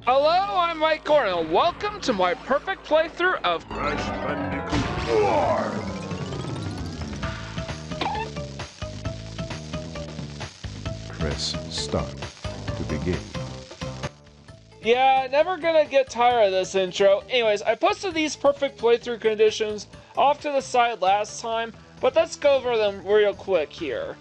Hello, I'm Mike Gordon, and welcome to my perfect playthrough of Crash Bandicoot 4! Press start to begin. Yeah, never gonna get tired of this intro. Anyways, I posted these perfect playthrough conditions off to the side last time, but let's go over them real quick here.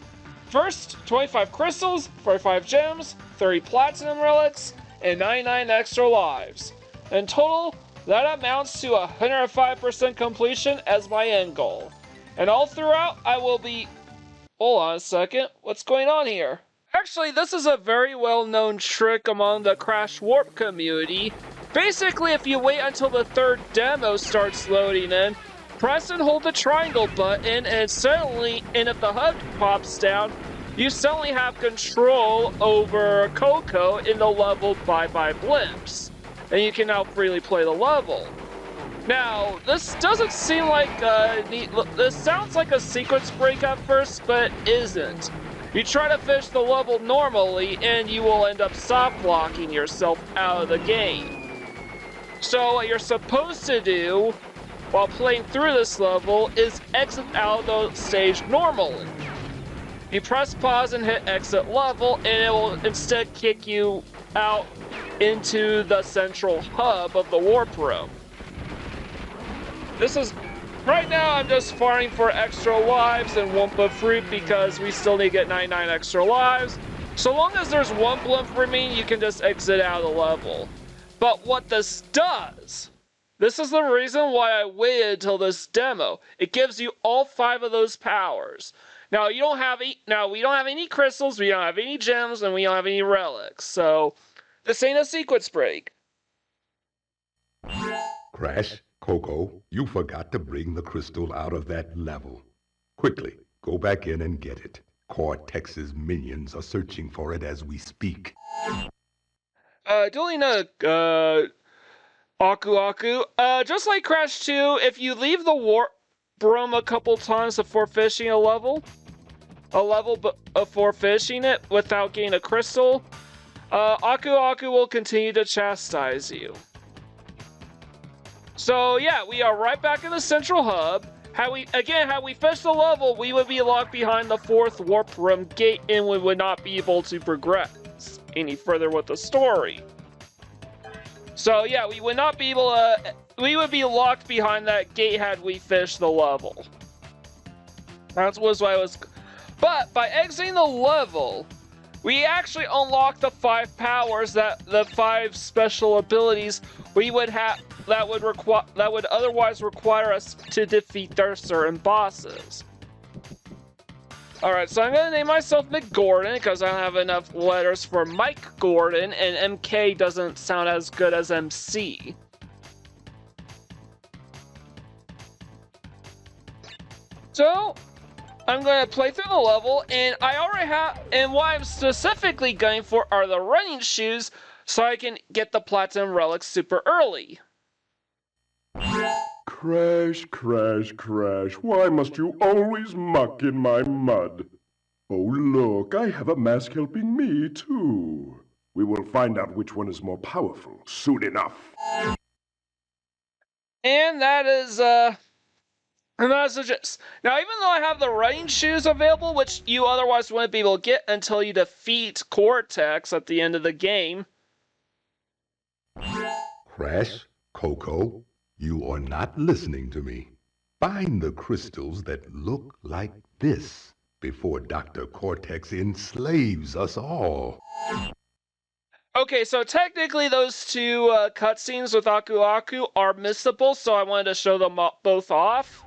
First, 25 crystals, 45 gems, 30 platinum relics, and 99 extra lives. In total, that amounts to 105% completion as my end goal. And all throughout, I will be... Hold on a second, what's going on here? Actually, this is a very well-known trick among the Crash Warp community. Basically, if you wait until the third demo starts loading in, press and hold the triangle button, and if the HUD pops down, you suddenly have control over Coco in the level Bye Bye Blimps, and you can now freely play the level. Now, this doesn't seem like this sounds like a sequence break at first, but it isn't. You try to finish the level normally, and you will end up soft blocking yourself out of the game. So what you're supposed to do while playing through this level is exit out of the stage normally. You press pause and hit exit level, and it will instead kick you out into the central hub of the warp room. Right now I'm just farming for extra lives and Wumpa Fruit because we still need to get 99 extra lives. So long as there's one blimp remaining, you can just exit out of the level. But what this does, this is the reason why I waited until this demo. It gives you all 5 of those powers. Now we don't have any crystals, we don't have any gems, and we don't have any relics. So this ain't a sequence break. Crash, Coco, you forgot to bring the crystal out of that level. Quickly, go back in and get it. Cortex's minions are searching for it as we speak. Duly noted, Aku. Just like Crash 2, if you leave the warp room a couple times before finishing a level before finishing it without getting a crystal, Aku will continue to chastise you. So yeah, we are right back in the central hub. Had we finished the level, we would be locked behind the 4th warp room gate and we would not be able to progress any further with the story. So yeah, we would be locked behind that gate had we finished the level. That was what I was... But by exiting the level, we actually unlock the 5 powers the 5 special abilities we would have that would otherwise require us to defeat their certain bosses. Alright, so I'm gonna name myself McGordon because I don't have enough letters for Mike Gordon, and MK doesn't sound as good as MC. So, I'm gonna play through the level, and I already have, and what I'm specifically going for are the running shoes, so I can get the Platinum Relics super early. Crash, Crash, Crash, why must you always muck in my mud? Oh look, I have a mask helping me too. We will find out which one is more powerful soon enough. And that is, just... Now, even though I have the running shoes available, which you otherwise wouldn't be able to get until you defeat Cortex at the end of the game. Crash, Coco, you are not listening to me. Find the crystals that look like this before Dr. Cortex enslaves us all. Okay, so technically those 2 cutscenes with Aku are missable, so I wanted to show them both off.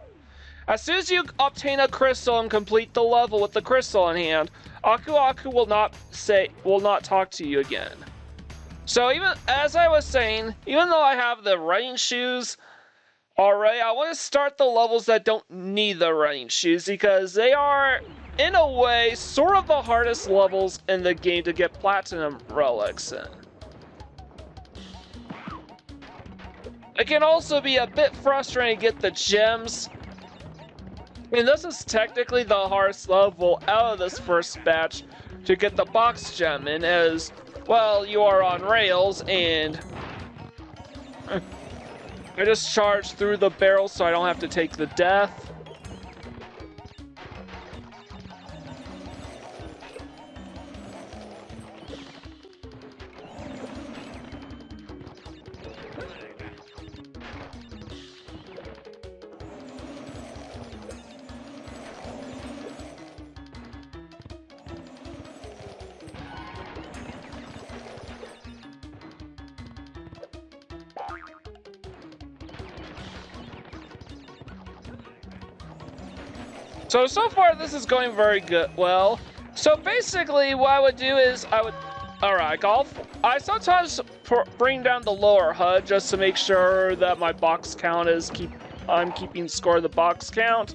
As soon as you obtain a crystal and complete the level with the crystal in hand, Aku will not talk to you again. So even as I was saying, even though I have the running shoes already, I want to start the levels that don't need the running shoes because they are, in a way, sort of the hardest levels in the game to get Platinum Relics in. It can also be a bit frustrating to get the gems. And this is technically the hardest level out of this first batch to get the box gem in, as well, you are on rails, and I just charged through the barrel so I don't have to take the death. So far this is going very good. Well, so basically what I would do is alright, I sometimes bring down the lower HUD just to make sure that my box count is I'm keeping score of the box count.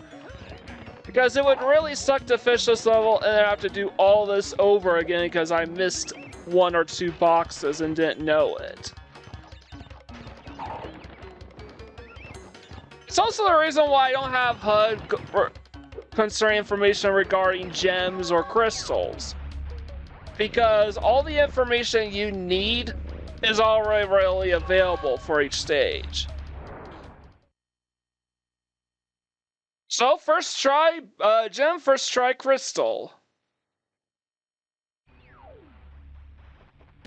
Because it would really suck to fish this level and then I have to do all this over again because I missed 1 or 2 boxes and didn't know it. It's also the reason why I don't have HUD concerning information regarding gems or crystals, because all the information you need is already readily available for each stage. So first try gem, first try crystal.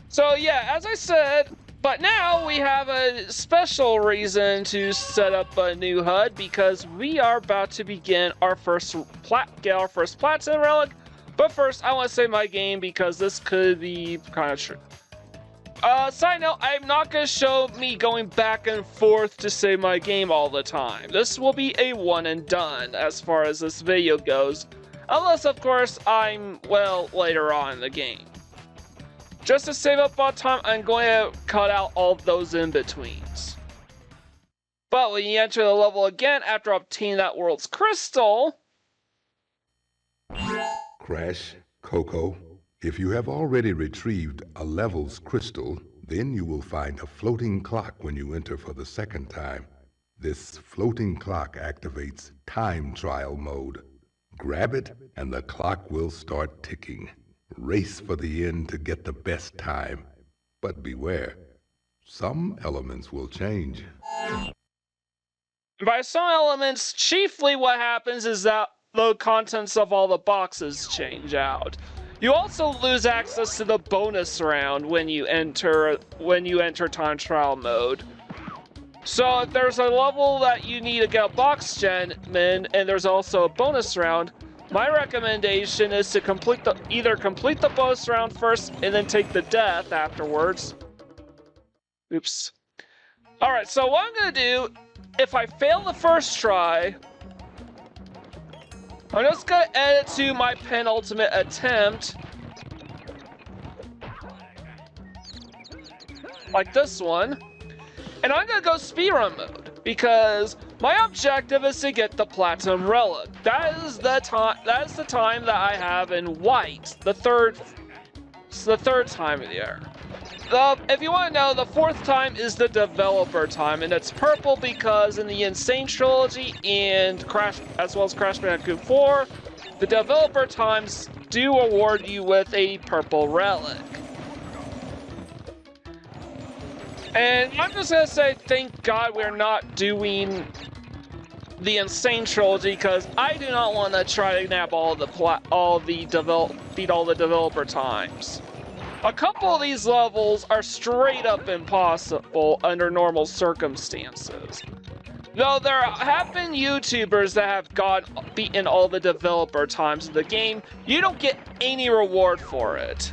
So yeah, as I said, but now we have a special reason to set up a new HUD because we are about to begin our first Platinum Relic. But first, I want to save my game because this could be kind of true. Side note, I'm not going to show me going back and forth to save my game all the time. This will be a one and done as far as this video goes. Unless, of course, I'm, well, later on in the game. Just to save up on time, I'm going to cut out all those in-betweens. But when you enter the level again after obtaining that world's crystal... Crash, Coco, if you have already retrieved a level's crystal, then you will find a floating clock when you enter for the second time. This floating clock activates time trial mode. Grab it and the clock will start ticking. Race for the end to get the best time. But beware, some elements will change. By some elements, chiefly what happens is that the contents of all the boxes change out. You also lose access to the bonus round when you enter time trial mode. So if there's a level that you need to get a box gem in, and there's also a bonus round, my recommendation is to either complete the bonus round first and then take the death afterwards. Oops. Alright, so what I'm gonna do, if I fail the first try, I'm just gonna edit to my penultimate attempt. Like this one. And I'm gonna go speedrun mode because my objective is to get the Platinum Relic. That is the time that I have in white. It's the third time of the year. If you want to know, the fourth time is the developer time, and it's purple because in the Insane Trilogy and as well as Crash Bandicoot 4, the developer times do award you with a purple relic. And I'm just gonna say, thank God we're not doing the Insane Trilogy because I do not want to try to nab beat all the developer times. A couple of these levels are straight up impossible under normal circumstances. Though there have been YouTubers that have beaten all the developer times of the game, you don't get any reward for it.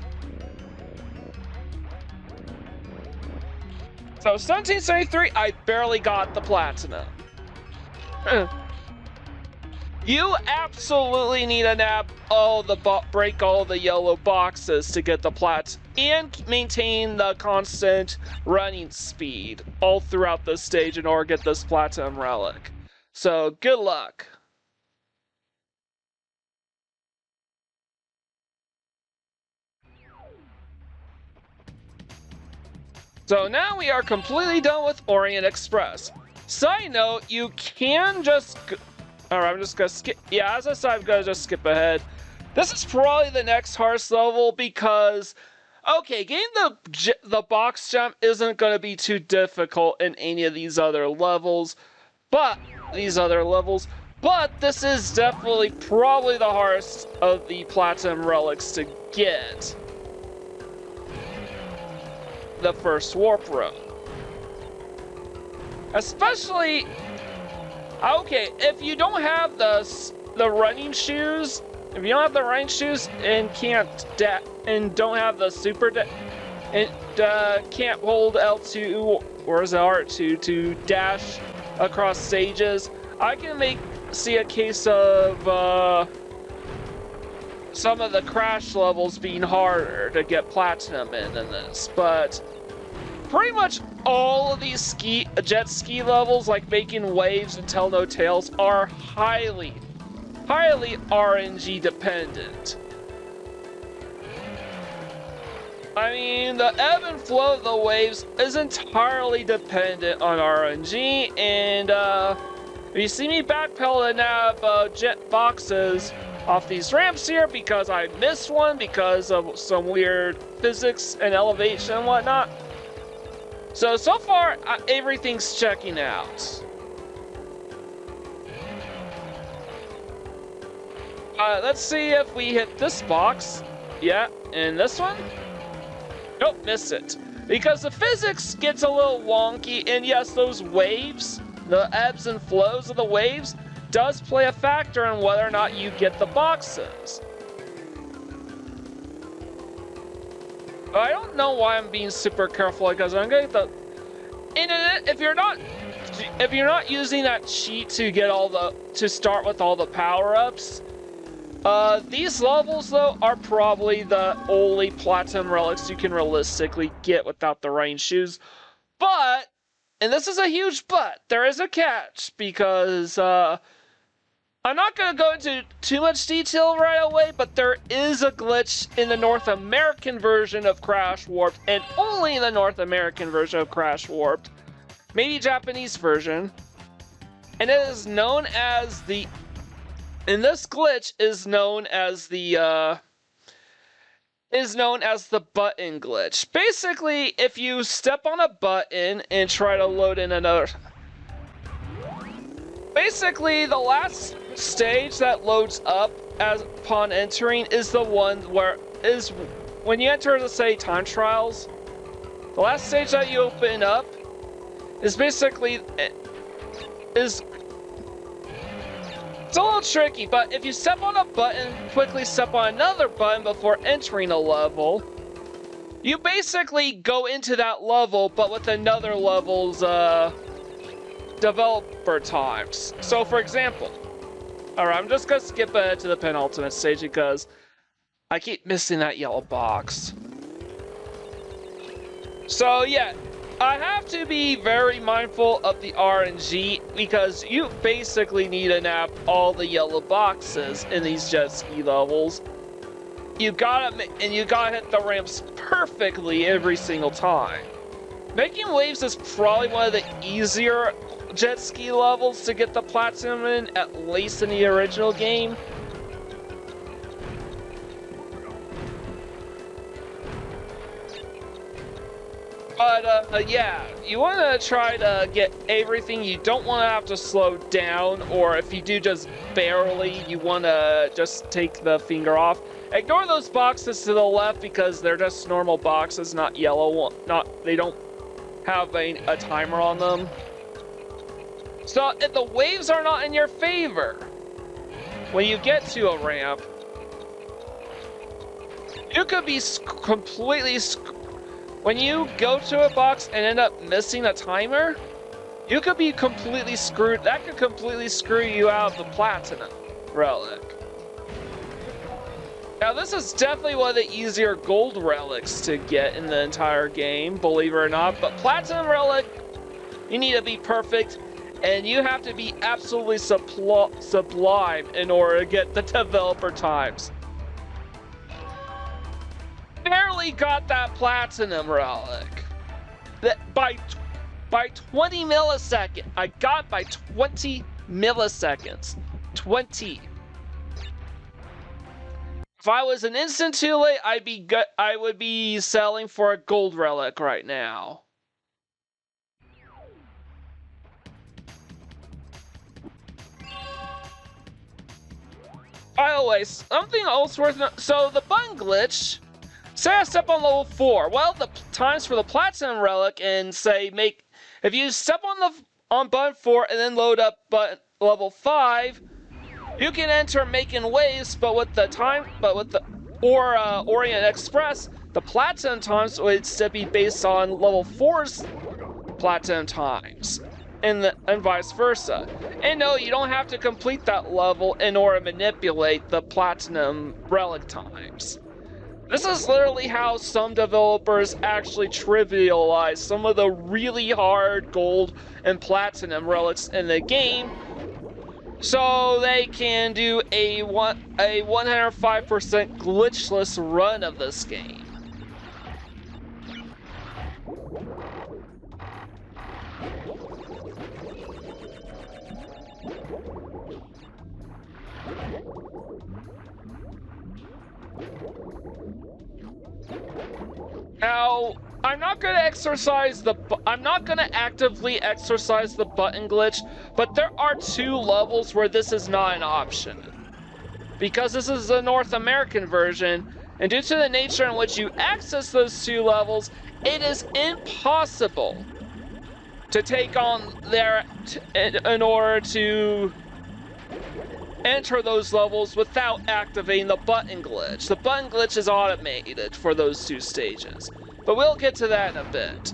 So 1773, I barely got the platinum. You absolutely need to nab break all the yellow boxes to get the plat and maintain the constant running speed all throughout the stage in order to get this Platinum Relic. So good luck. So now we are completely done with Orient Express. Side note, you can just... Alright, I'm just gonna skip... Yeah, as I said, I'm gonna just skip ahead. This is probably the next hardest level because Okay, getting the box gem isn't going to be too difficult in any of these other levels, but this is definitely probably the hardest of the Platinum Relics to get. The first warp room. Especially, okay, if you don't have the running shoes, and don't have the super and can't hold L2 or is it R2 to dash across stages, I can see a case of some of the crash levels being harder to get platinum in than this, but pretty much all of these jet ski levels, like Makin Waves and Tell No Tales, are highly RNG dependent. I mean, the ebb and flow of the waves is entirely dependent on RNG, and if you see me backpedal and have jet boxes off these ramps here because I missed one because of some weird physics and elevation and whatnot. So far, everything's checking out. Let's see if we hit this box. Yeah, and this one? Nope, miss it. Because the physics gets a little wonky, and yes, those waves, the ebbs and flows of the waves, does play a factor in whether or not you get the boxes. But I don't know why I'm being super careful, because I'm gonna get the... if you're not using that cheat to start with all the power-ups, these levels, though, are probably the only Platinum Relics you can realistically get without the rain shoes. But, and this is a huge but, there is a catch, because, I'm not going to go into too much detail right away, but there is a glitch in the North American version of Crash Warped, and only in the North American version of Crash Warped, maybe Japanese version, and it is known as the... And this glitch is known as the button glitch. Basically, if you step on a button and try to load in another... Basically, the last stage that loads up upon entering is the one when you enter, let's say, time trials. The last stage that you open up is basically... It's a little tricky, but if you step on a button, quickly step on another button before entering a level, you basically go into that level, but with another level's developer times. So, for example, alright, I'm just gonna skip ahead to the penultimate stage because I keep missing that yellow box. So, yeah. I have to be very mindful of the RNG because you basically need to nab all the yellow boxes in these jet ski levels. You gotta hit the ramps perfectly every single time. Makin Waves is probably one of the easier jet ski levels to get the platinum in, at least in the original game. But, yeah, you want to try to get everything. You don't want to have to slow down, or if you do just barely, you want to just take the finger off. Ignore those boxes to the left because they're just normal boxes, not yellow. They don't have a timer on them. So, if the waves are not in your favor, when you get to a ramp, you could be completely... When you go to a box and end up missing a timer, you could be completely screwed. That could completely screw you out of the Platinum Relic. Now, this is definitely one of the easier gold relics to get in the entire game, believe it or not. But Platinum Relic, you need to be perfect, and you have to be absolutely sublime in order to get the developer times. Barely got that Platinum Relic. By 20 milliseconds. I got by 20 milliseconds. 20. If I was an instant too late, I would be selling for a gold relic right now. By the way, something else worth so the button glitch. Say I step on level 4. Well, the times for the Platinum Relic and say if you step on button 4 and then load up button level 5, you can enter Makin Waves, but with the Orient Express, the Platinum times would still be based on level 4's Platinum times, and vice versa. And no, you don't have to complete that level in order to manipulate the Platinum Relic times. This is literally how some developers actually trivialize some of the really hard gold and platinum relics in the game, so they can do a 105% glitchless run of this game. Now, I'm not going to actively exercise the button glitch, but there are 2 levels where this is not an option. Because this is the North American version, and due to the nature in which you access those 2 levels, it is impossible to take on in order to enter those levels without activating the button glitch. The button glitch is automated for those 2 stages, but we'll get to that in a bit.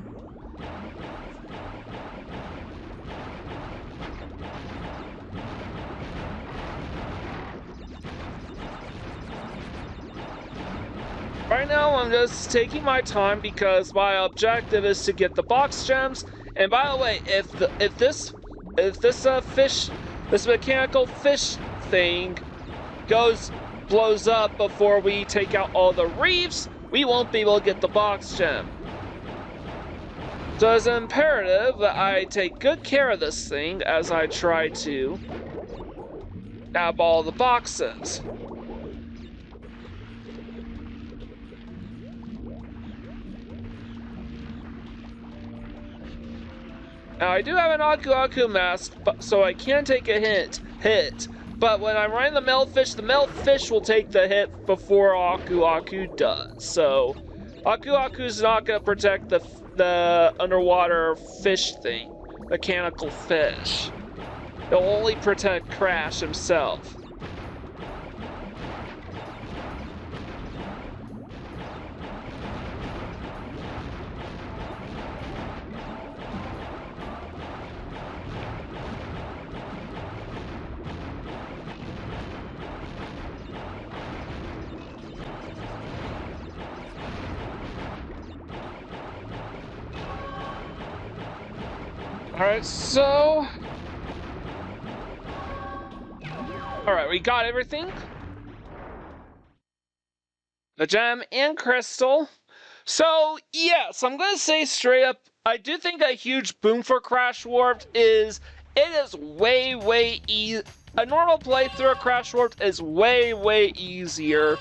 Right now I'm just taking my time because my objective is to get the box gems. And by the way, if this mechanical fish thing blows up before we take out all the reefs, we won't be able to get the box gem. So it's imperative that I take good care of this thing as I try to nab all the boxes. Now I do have an Aku Aku mask, so I can take a hit. But when I'm running the male fish will take the hit before Aku Aku does. So Aku Aku's not going to protect the underwater fish thing, mechanical fish. It'll only protect Crash himself. Alright, so... Alright, we got everything. The gem and crystal. So, yes, I'm going to say straight up, I do think a huge boom for Crash Warped is, it is way easy. A normal playthrough of Crash Warped is way easier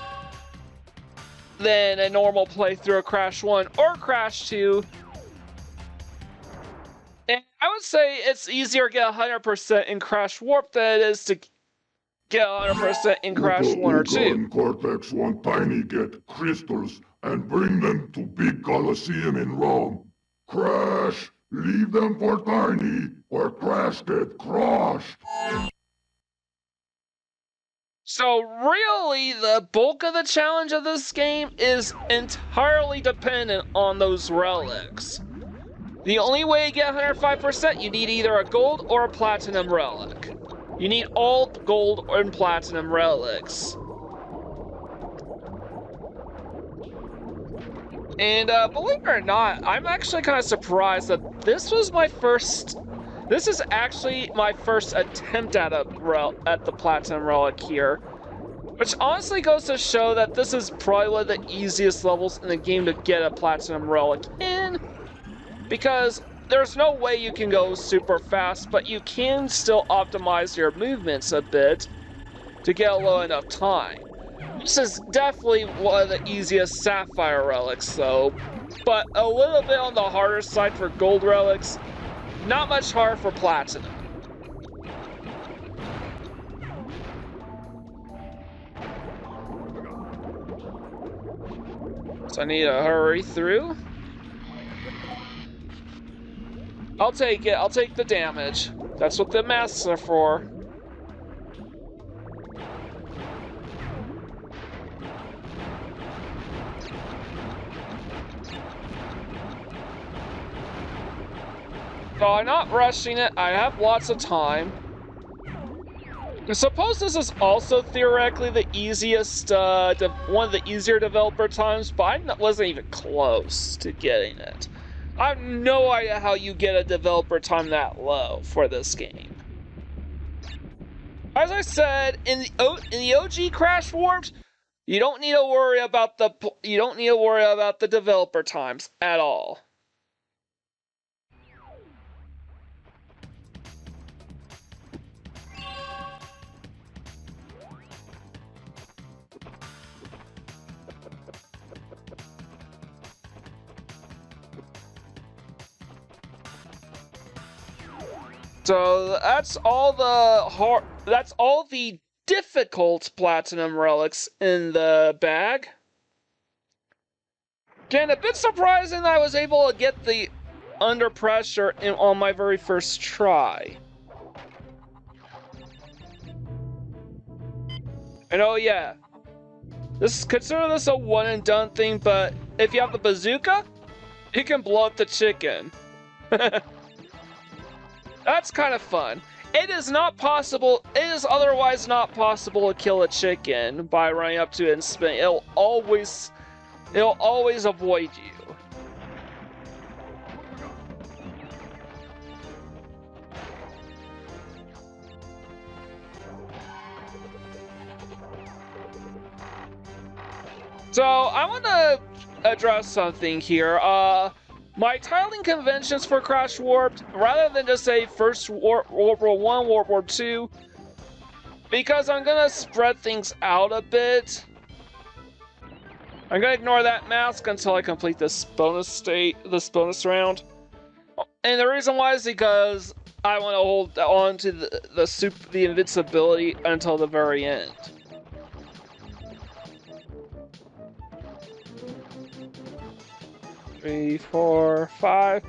than a normal playthrough of Crash 1 or Crash 2. And I would say it's easier to get 100% in Crash Warp than it is to get 100% in Crash 1 or 2. And Cortex want Tiny get crystals and bring them to Big Colosseum in Rome. Crash, leave them for Tiny, or Crash get crushed. So really, the bulk of the challenge of this game is entirely dependent on those relics. The only way to get 105%, you need either a gold or a platinum relic. You need all gold and platinum relics. And believe it or not, I'm actually kind of surprised that this is actually my first attempt at the platinum relic here. Which honestly goes to show that this is probably one of the easiest levels in the game to get a platinum relic in. Because there's no way you can go super fast, but you can still optimize your movements a bit to get a low enough time. This is definitely one of the easiest Sapphire relics, though, but a little bit on the harder side for Gold relics. Not much harder for Platinum. So I need to hurry through. I'll take it. I'll take the damage. That's what the masks are for. So I'm not rushing it. I have lots of time. I suppose this is also theoretically the easiest, one of the easier developer times, but I wasn't even close to getting it. I have no idea how you get a developer time that low for this game. As I said, in the OG Crash Warped, you don't need to worry about the developer times at all. So that's all the difficult Platinum Relics in the bag. Again, a bit surprising I was able to get the Under Pressure on my very first try. And oh yeah, consider this a one and done thing, but if you have the bazooka, you can blow up the chicken. That's kind of fun. It is otherwise not possible to kill a chicken by running up to it and spinning. It'll always avoid you. So I want to address something here. My tiling conventions for Crash Warped, rather than just say first World War I, World War II, because I'm gonna spread things out a bit. I'm gonna ignore that mask until I complete this bonus round. And the reason why is because I want to hold on to the invincibility until the very end. Three, 4, 5.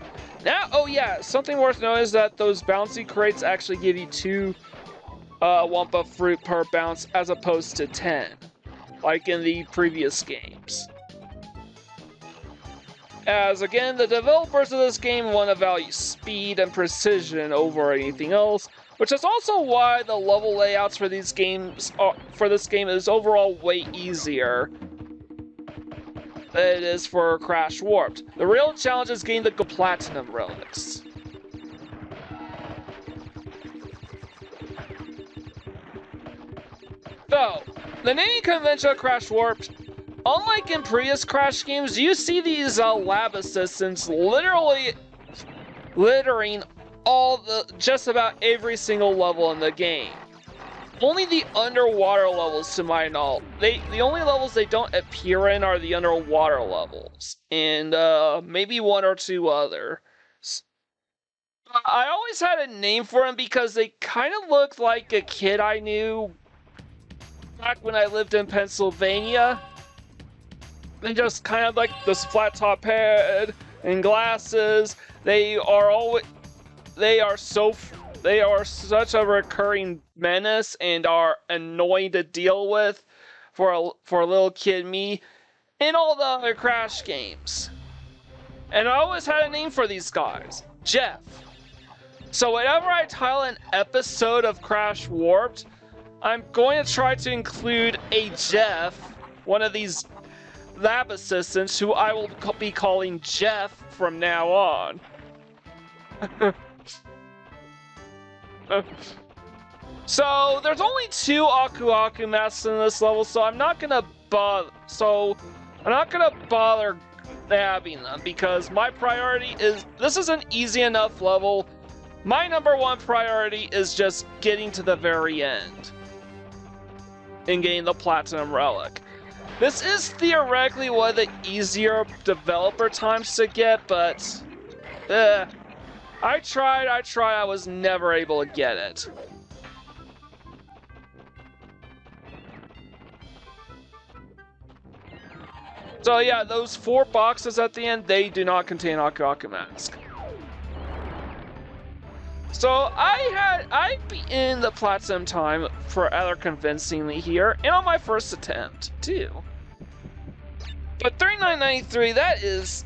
Now, oh yeah, something worth noting is that those bouncy crates actually give you 2 Wumpa fruit per bounce as opposed to 10, like in the previous games. As again, the developers of this game want to value speed and precision over anything else, which is also why the level layouts for these games for this game is overall way easier than it is for Crash Warped. The real challenge is getting the Platinum Relics. So, the naming convention of Crash Warped, unlike in previous Crash games, you see these lab assistants literally littering just about every single level in the game. Only the underwater levels, to my knowledge, the only levels they don't appear in are the underwater levels, and maybe 1 or 2 others. I always had a name for them because they kind of looked like a kid I knew back when I lived in Pennsylvania. They just kind of like this flat top head and glasses. They are such a recurring menace and are annoying to deal with for a little kid me in all the other Crash games. And I always had a name for these guys, Jeff. So whenever I tile an episode of Crash Warped, I'm going to try to include a Jeff, one of these lab assistants who I will be calling Jeff from now on. So there's only 2 Aku Aku masks in this level, so I'm not gonna bother nabbing them because my priority is this is an easy enough level. My #1 priority is just getting to the very end. in getting the Platinum Relic. This is theoretically one of the easier developer times to get, but I tried, I was never able to get it. So yeah, those 4 boxes at the end, they do not contain Aku Aku Mask. So I beat the Platinum time for rather convincingly here, and on my first attempt, too. But 3993, that is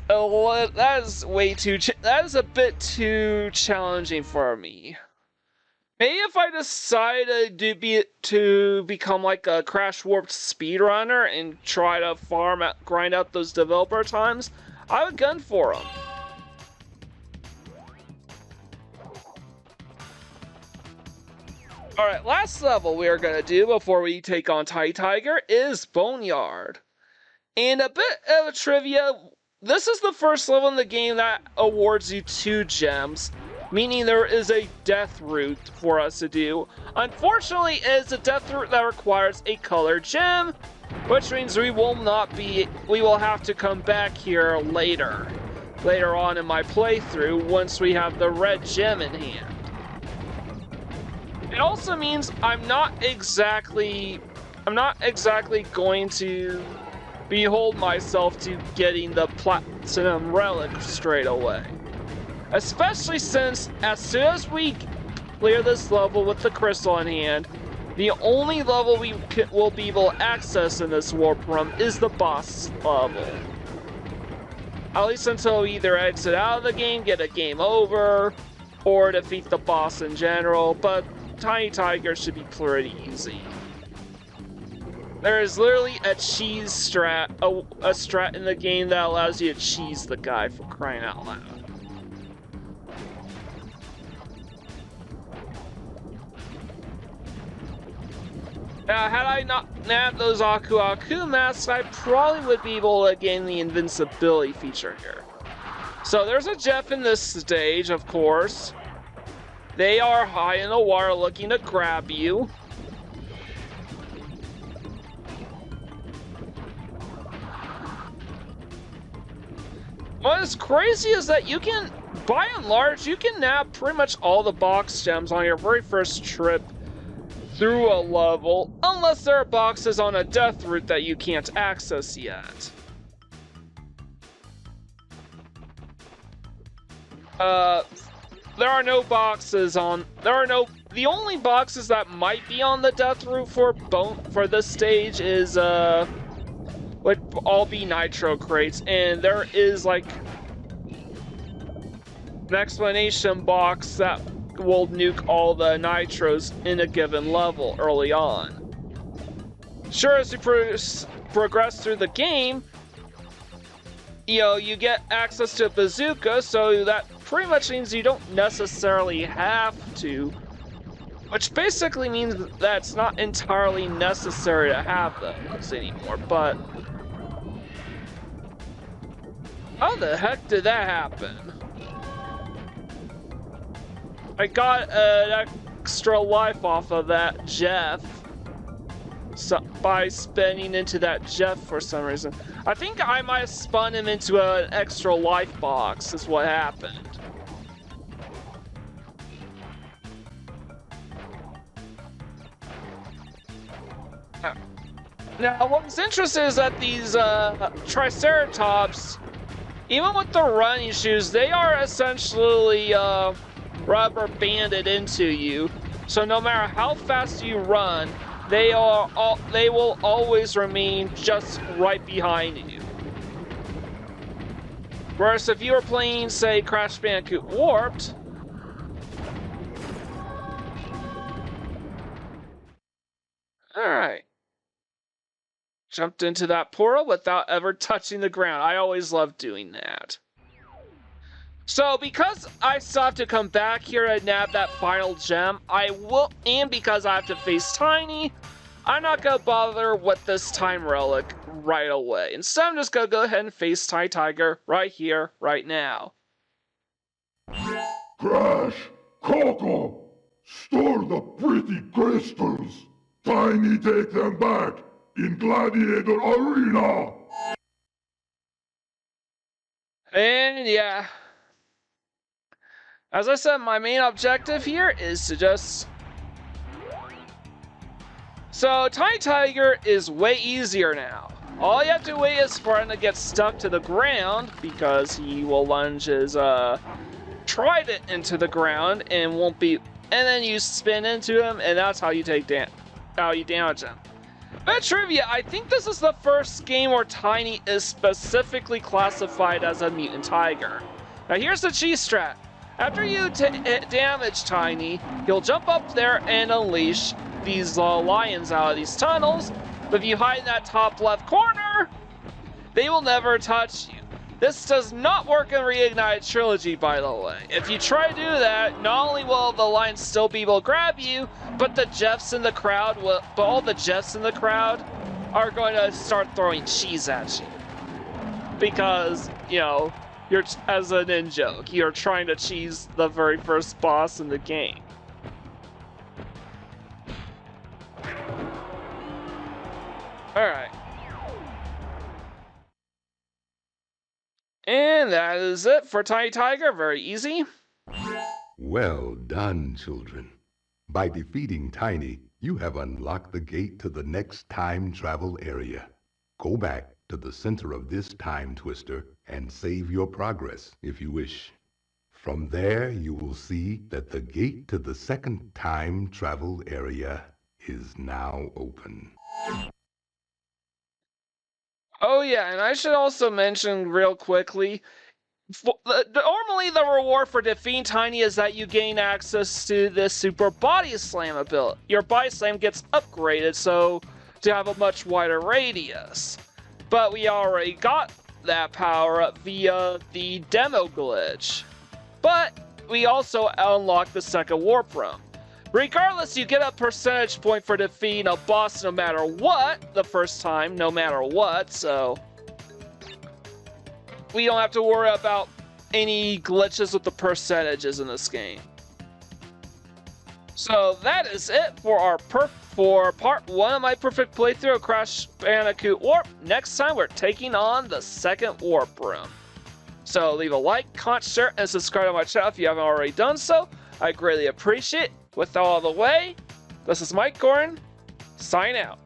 a bit too challenging for me. Maybe if I decided to become like a Crash Warped speedrunner and try to grind out those developer times, I would gun for them. Alright, last level we are going to do before we take on Tiny Tiger is Boneyard. And a bit of trivia, this is the first level in the game that awards you 2 gems, meaning there is a death route for us to do. Unfortunately, it is a death route that requires a colored gem, which means we will have to come back here later on in my playthrough once we have the red gem in hand. It also means I'm not exactly going to behold myself to getting the Platinum Relic straight away. Especially since as soon as we clear this level with the crystal in hand, the only level we will be able to access in this warp room is the boss level. At least until we either exit out of the game, get a game over, or defeat the boss in general, but Tiny Tiger should be pretty easy. There is literally a cheese strat, a strat in the game that allows you to cheese the guy, for crying out loud. Now, had I not nabbed those Aku Aku masks, I probably would be able to gain the invincibility feature here. So there's a Jeff in this stage, of course. They are high in the water looking to grab you. What is crazy is that you can, by and large, you can nab pretty much all the box gems on your very first trip through a level, unless there are boxes on a death route that you can't access yet. There are no boxes on, the only boxes that might be on the death route for this stage is, would all be nitro crates, and there is like an explanation box that will nuke all the nitros in a given level early on. Sure, as you progress through the game, you get access to a bazooka, so that pretty much means you don't necessarily have to, which basically means that it's not entirely necessary to have those anymore, but how the heck did that happen? I got an extra life off of that Jeff by spinning into that Jeff for some reason. I think I might have spun him into an extra life box is what happened. Now, what's interesting is that these Triceratops, even with the running shoes, they are essentially rubber banded into you. So no matter how fast you run, they will always remain just right behind you. Whereas if you were playing, say, Crash Bandicoot Warped, alright. Jumped into that portal without ever touching the ground. I always love doing that. So, because I still have to come back here and nab that final gem, and because I have to face Tiny, I'm not gonna bother with this time relic right away. Instead, I'm just gonna go ahead and face Tiny Tiger right here, right now. Crash! Coco! Store the pretty crystals! Tiny, take them back! In Gladiator Arena! And yeah. As I said, my main objective here is to just... So, Tiny Tiger is way easier now. All you have to wait is for him to get stuck to the ground, because he will lunge his trident into the ground and won't be... And then you spin into him, and that's how you damage him. But trivia, I think this is the first game where Tiny is specifically classified as a mutant tiger. Now here's the cheese strat. After you damage Tiny, he'll jump up there and unleash these lions out of these tunnels. But if you hide in that top left corner, they will never touch you. This does not work in Reignited Trilogy, by the way. If you try to do that, not only will the lions still be able to grab you, but all the Jeffs in the crowd are going to start throwing cheese at you. Because, you know, you're, as an in-joke, you're trying to cheese the very first boss in the game. Alright. And that is it for Tiny Tiger. Very easy. Well done, children. By defeating Tiny, you have unlocked the gate to the next time travel area. Go back to the center of this time twister and save your progress if you wish. From there, you will see that the gate to the second time travel area is now open. Oh yeah, and I should also mention real quickly, normally the reward for defeating Tiny is that you gain access to this super body slam ability. Your body slam gets upgraded so to have a much wider radius. But we already got that power up via the demo glitch. But we also unlocked the second warp room. Regardless, you get a percentage point for defeating a boss no matter what, the first time, no matter what, so we don't have to worry about any glitches with the percentages in this game. So that is it for our part 1 of my perfect playthrough of Crash Bandicoot Warp. Next time we're taking on the second warp room. So leave a like, comment, share, and subscribe to my channel if you haven't already done so. I greatly appreciate it. With all the way, this is Mike Gorin, sign out.